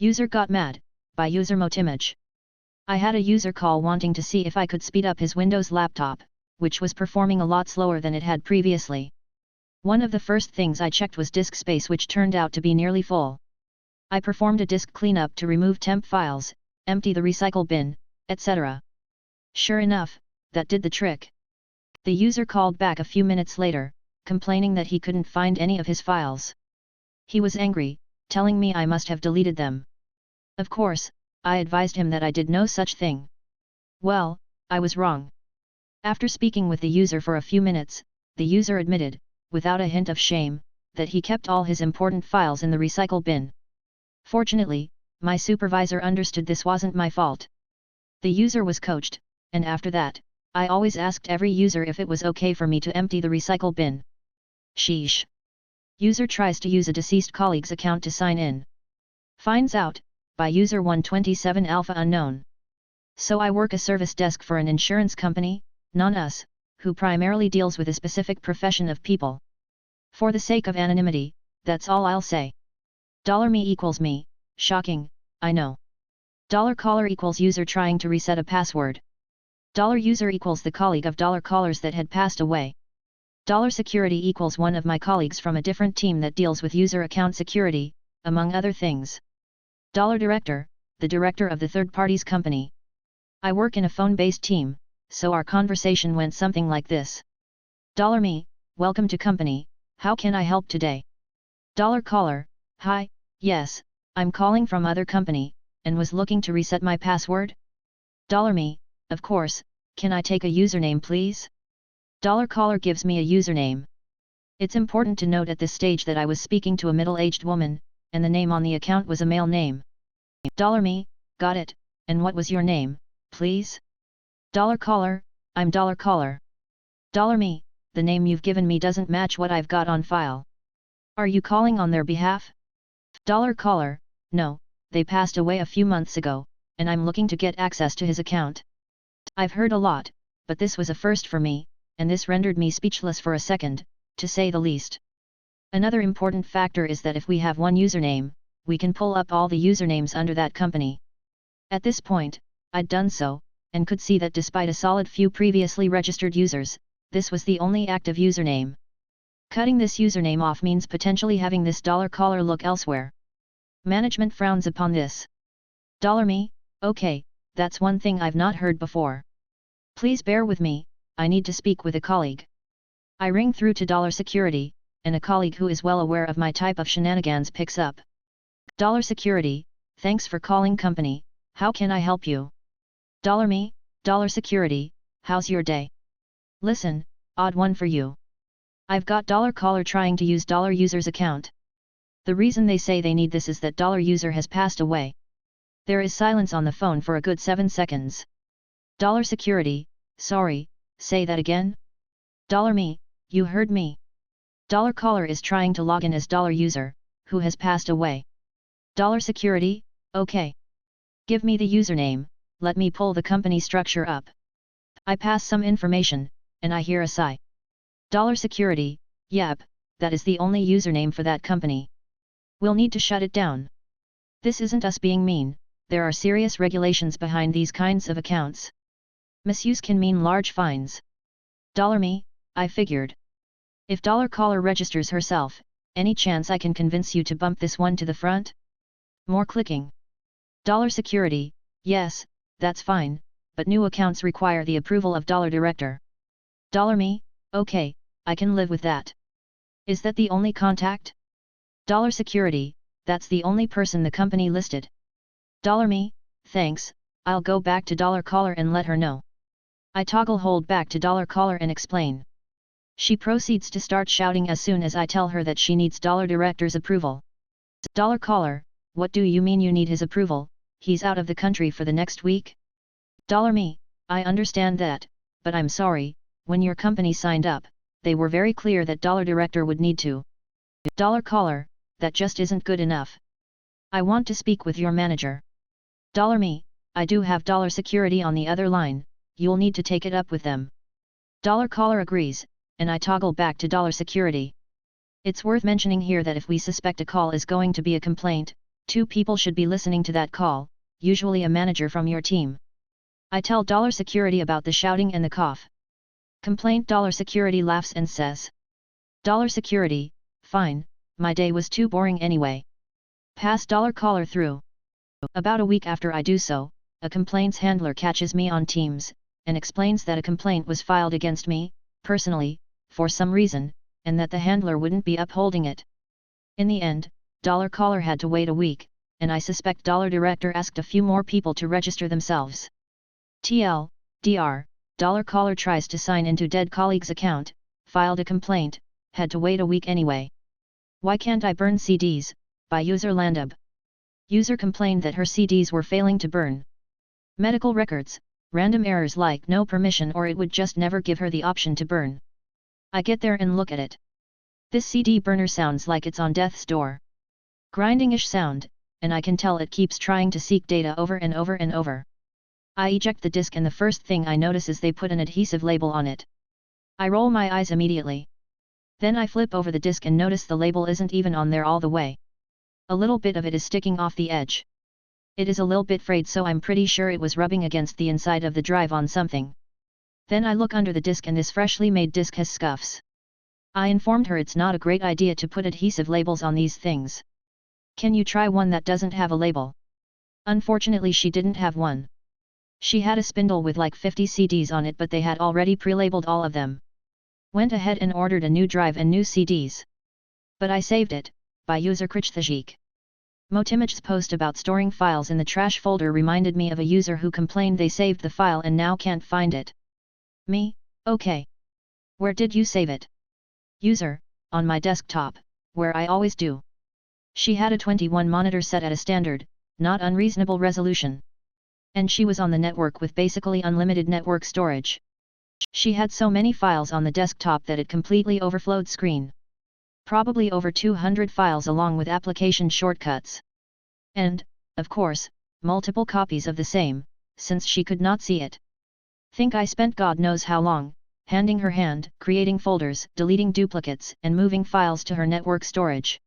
User got mad, by user Motimage. I had a user call wanting to see if I could speed up his Windows laptop, which was performing a lot slower than it had previously. One of the first things I checked was disk space, which turned out to be nearly full. I performed a disk cleanup to remove temp files, empty the recycle bin, etc. Sure enough, that did the trick. The user called back a few minutes later, complaining that he couldn't find any of his files. He was angry, telling me I must have deleted them. Of course, I advised him that I did no such thing. Well, I was wrong. After speaking with the user for a few minutes, the user admitted, without a hint of shame, that he kept all his important files in the recycle bin. Fortunately, my supervisor understood this wasn't my fault. The user was coached, and after that, I always asked every user if it was okay for me to empty the recycle bin. Sheesh. User tries to use a deceased colleague's account to sign in. Finds out, by user 127 alpha unknown. So I work a service desk for an insurance company, non-us, who primarily deals with a specific profession of people. For the sake of anonymity, that's all I'll say. $me equals me, shocking, I know. $caller equals user trying to reset a password. $user equals the colleague of $callers that had passed away. $security equals one of my colleagues from a different team that deals with user account security, among other things. $director, the director of the third party's company. I work in a phone-based team, so our conversation went something like this. $me, welcome to company, how can I help today? $caller, hi, yes, I'm calling from other company, and was looking to reset my password? $me, of course, can I take a username please? $caller gives me a username. It's important to note at this stage that I was speaking to a middle-aged woman, and the name on the account was a male name. $me, got it, and what was your name, please? $caller, I'm $caller. $me, the name you've given me doesn't match what I've got on file. Are you calling on their behalf? $caller, no, they passed away a few months ago, and I'm looking to get access to his account. I've heard a lot, but this was a first for me, and this rendered me speechless for a second, to say the least. Another important factor is that if we have one username, we can pull up all the usernames under that company. At this point, I'd done so, and could see that despite a solid few previously registered users, this was the only active username. Cutting this username off means potentially having this $caller look elsewhere. Management frowns upon this. $me, okay, that's one thing I've not heard before. Please bear with me, I need to speak with a colleague. I ring through to $security, and a colleague who is well aware of my type of shenanigans picks up. $security, thanks for calling company, how can I help you? $me, $security, how's your day? Listen, odd one for you. I've got $caller trying to use $user's account. The reason they say they need this is that $user has passed away. There is silence on the phone for a good 7 seconds. $security, sorry, say that again? $me, you heard me. $caller is trying to log in as $user, who has passed away. $security, okay. Give me the username, let me pull the company structure up. I pass some information, and I hear a sigh. $security, yep, that is the only username for that company. We'll need to shut it down. This isn't us being mean, there are serious regulations behind these kinds of accounts. Misuse can mean large fines. $me, I figured. If $caller registers herself, any chance I can convince you to bump this one to the front? More clicking. $security, yes, that's fine, but new accounts require the approval of $director. $me, okay, I can live with that. Is that the only contact? $security, that's the only person the company listed. $me, thanks, I'll go back to $caller and let her know. I toggle hold back to $caller and explain. She proceeds to start shouting as soon as I tell her that she needs $director's approval. $caller, what do you mean you need his approval, he's out of the country for the next week? $me, I understand that, but I'm sorry, when your company signed up, they were very clear that $director would need to. $caller, that just isn't good enough. I want to speak with your manager. $me, I do have $security on the other line, you'll need to take it up with them. $caller agrees, and I toggle back to $security. It's worth mentioning here that if we suspect a call is going to be a complaint, 2 people should be listening to that call, usually a manager from your team. I tell $security about the shouting and the cough. Complaint $security laughs and says. $security, fine, my day was too boring anyway. Pass $caller through. About a week after I do so, a complaints handler catches me on Teams, and explains that a complaint was filed against me, personally, for some reason, and that the handler wouldn't be upholding it. In the end, $caller had to wait a week, and I suspect $director asked a few more people to register themselves. Dr. $caller tries to sign into dead colleague's account, filed a complaint, had to wait a week anyway. Why can't I burn CDs? By user Landub. User complained that her CDs were failing to burn. Medical records, random errors like no permission or it would just never give her the option to burn. I get there and look at it. This CD burner sounds like it's on death's door. Grinding-ish sound, and I can tell it keeps trying to seek data over and over and over. I eject the disk and the first thing I notice is they put an adhesive label on it. I roll my eyes immediately. Then I flip over the disk and notice the label isn't even on there all the way. A little bit of it is sticking off the edge. It is a little bit frayed, so I'm pretty sure it was rubbing against the inside of the drive on something. Then I look under the disk and this freshly made disk has scuffs. I informed her it's not a great idea to put adhesive labels on these things. Can you try one that doesn't have a label? Unfortunately she didn't have one. She had a spindle with like 50 CDs on it, but they had already pre-labeled all of them. Went ahead and ordered a new drive and new CDs. But I saved it, by user Krichthajik. Motimaj's post about storing files in the trash folder reminded me of a user who complained they saved the file and now can't find it. Me, okay. Where did you save it? User, on my desktop, where I always do. She had a 21 monitor set at a standard, not unreasonable resolution. And she was on the network with basically unlimited network storage. She had so many files on the desktop that it completely overflowed screen. Probably over 200 files along with application shortcuts. And, of course, multiple copies of the same, since she could not see it. Think I spent God knows how long, handing her hand, creating folders, deleting duplicates, and moving files to her network storage.